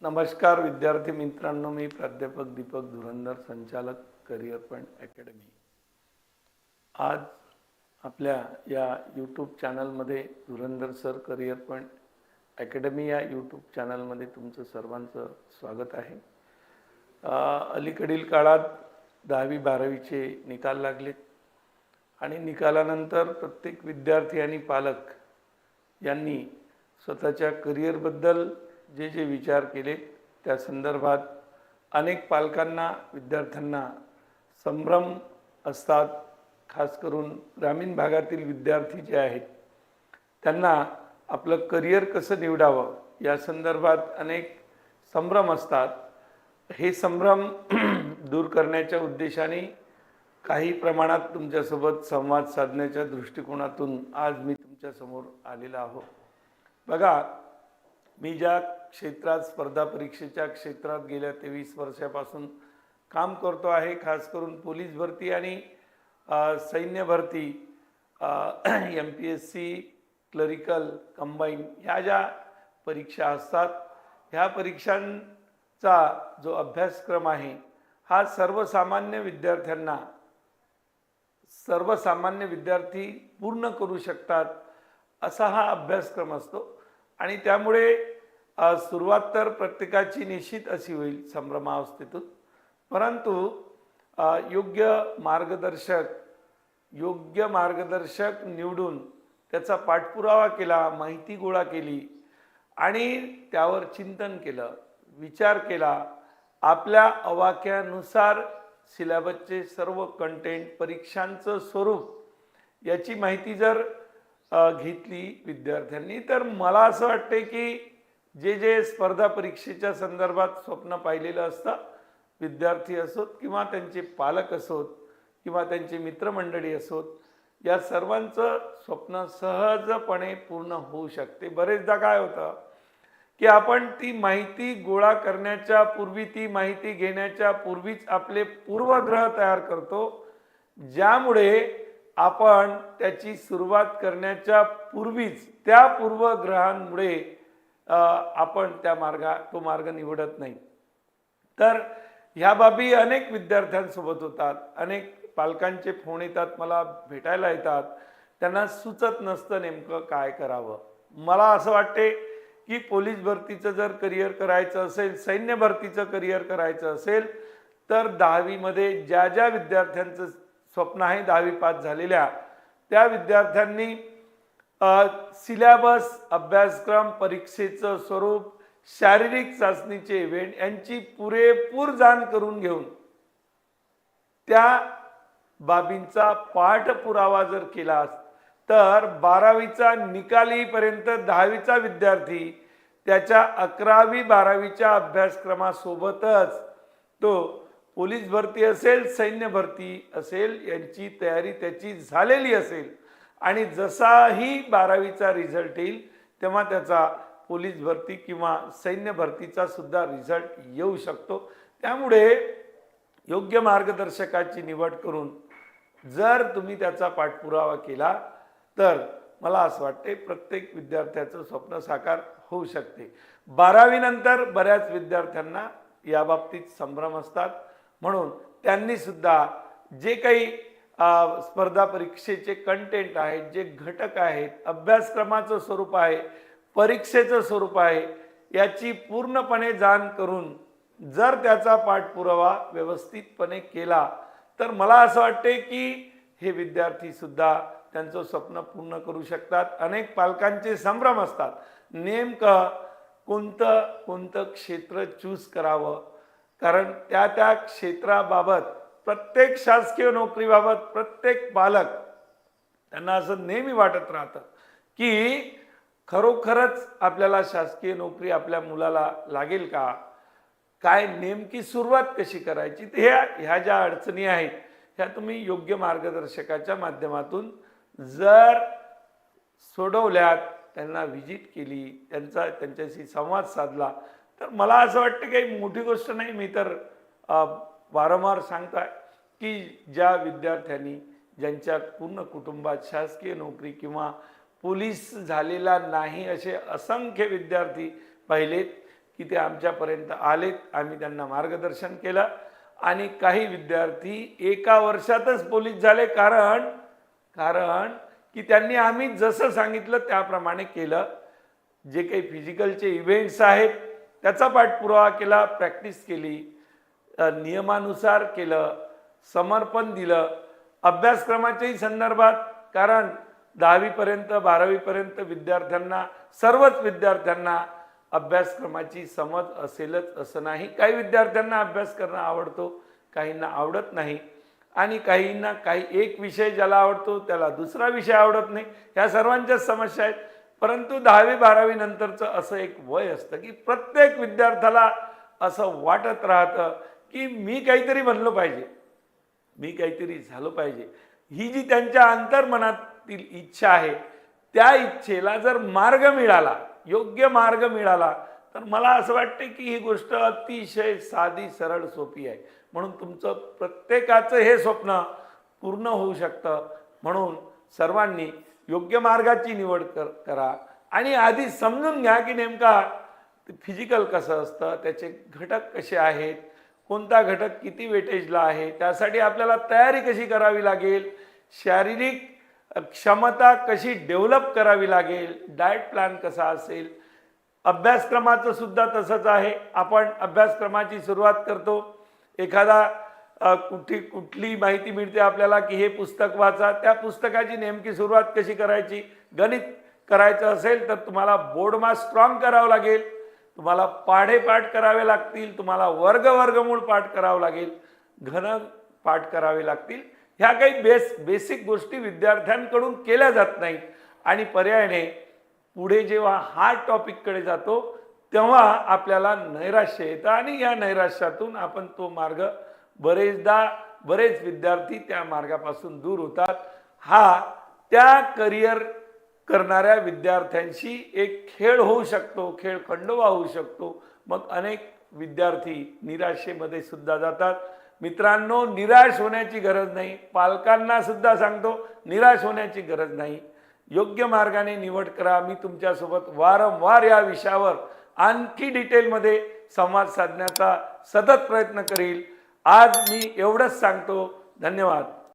नमस्कार विद्यार्थी मित्रांनो, मी प्राध्यापक दीपक धुरंधर, संचालक करिअर पॉइंट अकॅडमी। आज आपल्या या यूट्यूब चॅनलमध्ये धुरंधर सर करिअर पॉइंट अकॅडमी या यूट्यूब चॅनलमध्ये तुमचं सर्वांचं स्वागत आहे। अलीकडील काळात 10वी 12वीचे निकाल लागलेत आणि निकालानंतर प्रत्येक विद्यार्थी आणि पालक यांनी स्वतःच्या करिअरबद्दल जे जे विचार केले त्या संदर्भात अनेक पालकांना विद्यार्थ्यांना संभ्रम असतात। खास करून ग्रामीण भागातील विद्यार्थी जे आहेत त्यांना आपलं करिअर कसं निवडावं या संदर्भात अनेक संभ्रम असतात। हे संभ्रम दूर करण्याच्या उद्देशाने काही प्रमाणात तुमच्यासोबत संवाद साधण्याच्या दृष्टिकोनातून आज मी तुमच्या समोर आलेला आहो। बघा, मी ज्या क्षेत्रात स्पर्धा परीक्षेच्या क्षेत्रात गेल्या 23 वर्षापासून काम करतो आहे, खास करून पोलीस भरती आणि सैन्य भरती, MPSC, क्लरिकल, कंबाईन ह्या ज्या परीक्षा असतात, ह्या परीक्षांचा जो अभ्यासक्रम आहे हा सर्वसामान्य विद्यार्थी पूर्ण करू शकतात असा हा अभ्यासक्रम असतो। आणि त्यामुळे सुरुवात तर प्रत्येकाची निश्चित अशी होईल संभ्रमावस्थेतून, परंतु योग्य मार्गदर्शक निवडून त्याचा पाठपुरावा केला, माहिती गोळा केली आणि त्यावर चिंतन केलं, विचार केला, आपल्या आवाक्यानुसार सिलेबसचे सर्व कंटेंट, परीक्षांचं स्वरूप याची माहिती जर घेतली विद्यार्थ्यांनी, तर मला असं वाटते की जे स्पर्धा परीक्षेच्या संदर्भात स्वप्न पाहिलेलं असतं, विद्यार्थी असोत किंवा त्यांचे पालक असोत किंवा त्यांचे मित्रमंडळी असोत, या सर्वांचं स्वप्न सहजपणे पूर्ण होऊ शकते। बरेचदा काय होतं की आपण ती माहिती गोळा करण्याच्या पूर्वी, ती माहिती घेण्याच्या पूर्वीच आपले पूर्वग्रह तयार करतो, ज्यामुळे आपण त्याची सुरुवात करण्याच्या पूर्वीच त्या पूर्वग्रहांमुळे आपण तो मार्ग निवडत नाही। तर ह्या बाबी अनेक विद्यार्थ्यांसोबत होतात, अनेक पालकांचे फोन येतात, मला भेटायला येतात, त्यांना सुचत नसतं नेमकं काय करावं। मला असं वाटते की पोलीस भरतीचं जर करिअर करायचं असेल, सैन्य भरतीचं करिअर करायचं असेल, तर 10वी मध्ये ज्या ज्या विद्यार्थ्यांचं स्वप्न आहे 10वी पास झालेल्या त्या विद्यार्थ्यांनी सिलेबस, अभ्यासक्रम, परीक्षेचं स्वरूप, शारीरिक चाचणीचे इव्हेंट यांची पुरेपूर जाण करून घेऊन त्या बाबींचा पाठपुरावा जर केला तर 12वीचा निकाल येईपर्यंत 10वीचा विद्यार्थी त्याच्या 11वी 12वीच्या अभ्यासक्रमासोबतच तो पोलीस भरती असेल, सैन्य भरती असेल यांची तयारी त्याची झालेली असेल आणि जसाही 12वीचा रिझल्ट येईल तेव्हा त्याचा पोलीस भरती किंवा सैन्य भरतीचा सुद्धा रिझल्ट येऊ शकतो। त्यामुळे योग्य मार्गदर्शकाची निवड करून जर तुम्ही त्याचा पाठपुरावा केला तर मला असं वाटते प्रत्येक विद्यार्थ्याचं स्वप्न साकार होऊ शकते। 12वी नंतर बऱ्याच विद्यार्थ्यांना या बाबतीत संभ्रम असतात, म्हणून त्यांनी सुद्धा जे काही स्पर्धा परीक्षेचे कंटेंट आहेत, जे घटक आहेत, अभ्यासक्रमाचं स्वरूप आहे, परीक्षेचं स्वरूप आहे, याची पूर्णपणे जाण करून जर त्याचा पाठपुरावा व्यवस्थितपणे केला तर मला असं वाटते की हे विद्यार्थी सुद्धा त्यांचं स्वप्न पूर्ण करू शकतात। अनेक पालकांचे संभ्रम असतात, नेमकं कोणतं क्षेत्र चूज करावं, कारण त्या क्षेत्राबाबत प्रत्येक शासकीय नोकरीबाबत प्रत्येक पालक त्यांना असं नेहमी वाटत राहतं की खरोखरच आपल्याला शासकीय नोकरी आपल्या मुलाला लागेल का, काय नेमकी सुरुवात कशी करायची। ह्या ज्या अडचणी आहेत ह्या तुम्ही योग्य मार्गदर्शकाच्या माध्यमातून जर सोडवल्यात, त्यांना व्हिजिट केली, त्यांच्याशी संवाद साधला, तर मला असं वाटतं काही मोठी गोष्ट नाही। मी तर वारंवार सांगतोय की ज्या विद्यार्थ्यांनी ज्यांच्या पूर्ण कुटुंबात शासकीय नोकरी किंवा पोलीस झालेला नाही असे असंख्य विद्यार्थी पाहिलेत की ते आमच्यापर्यंत आलेत, आम्ही त्यांना मार्गदर्शन केलं आणि काही विद्यार्थी एका वर्षातच पोलीस झाले, कारण कारण की त्यांनी आम्ही जसं सांगितलं त्याप्रमाणे केलं. जे काही फिजिकलचे इव्हेंट्स आहेत त्याचा पाठपुरावा केला, प्रॅक्टिस केली, नियमानुसार केलं, समर्पण दिलं. अभ्यासक्रमाच्याही संदर्भात, कारण 10वीपर्यंत 12वीपर्यंत विद्यार्थ्यांना, सर्वच विद्यार्थ्यांना अभ्यासक्रमाची समज असेलच असं नाही. काही विद्यार्थ्यांना अभ्यास करणं आवडतो, काहींना आवडत नाही, आणि काहींना काही एक विषय ज्याला आवडतो त्याला दुसरा विषय आवडत नाही. ह्या सर्वांच्याच समस्या आहेत. परंतु 10वी 12वी नंतरचं असं एक वय असतं की प्रत्येक विद्यार्थ्याला असं वाटत राहतं की मी काहीतरी बनलो पाहिजे, मी काहीतरी झालो पाहिजे. ही जी त्यांच्या अंतर्मनातील इच्छा आहे, त्या इच्छेला जर मार्ग मिळाला, योग्य मार्ग मिळाला, तर मला असं वाटते की ही गोष्ट अतिशय साधी, सरळ, सोपी आहे. म्हणून तुमचं प्रत्येकाचं हे स्वप्न पूर्ण होऊ शकतं. म्हणून सर्वांनी योग्य मार्गाची निवड करा आणि आधी समजून घ्या की नेमका फिजिकल कसं असतं, त्याचे घटक कसे आहेत, कोणता घटक किती वेटेजला आहे, त्यासाठी आपल्याला तयारी कशी करावी लागेल, शारीरिक क्षमता कशी डेव्हलप करावी लागेल, डाएट प्लॅन कसा असेल. अभ्यासक्रमाचं सुद्धा तसंच आहे. आपण अभ्यासक्रमाची सुरुवात करतो, एखादा कुठली माहिती मिळते आपल्याला की हे पुस्तक वाचा, त्या पुस्तकाची नेमकी सुरुवात कशी करायची. गणित करायचं असेल तर तुम्हाला बोर्डमा स्ट्रॉंग करावं लागेल, तुम्हाला पाढे पाठ करावे लागतील, तुम्हाला वर्गमूळ पाठ करावं लागेल, घन पाठ करावे लागतील. ह्या काही बेसिक गोष्टी विद्यार्थ्यांकडून केल्या जात नाहीत आणि पर्यायाने पुढे जेव्हा हा टॉपिककडे जातो तेव्हा आपल्याला नैराश्य येतं आणि या नैराश्यातून आपण तो मार्ग बरेच विद्यार्थी त्या मार्गापासून दूर होतात. हा त्या करिअर करणाऱ्या विद्यार्थ्यांशी एक खेळ होऊ शकतो, खेळ खंडोबा होऊ शकतो. मग अनेक विद्यार्थी निराशेमध्ये सुद्धा जातात. मित्रांनो, निराश होण्याची गरज नाही. पालकांना सुद्धा सांगतो, निराश होण्याची गरज नाही. योग्य मार्गाने निवड करा. मी तुमच्यासोबत वारंवार या विषयावर आणखी डिटेलमध्ये संवाद साधण्याचा सतत प्रयत्न करील. आज मी एवढंच सांगतो. धन्यवाद.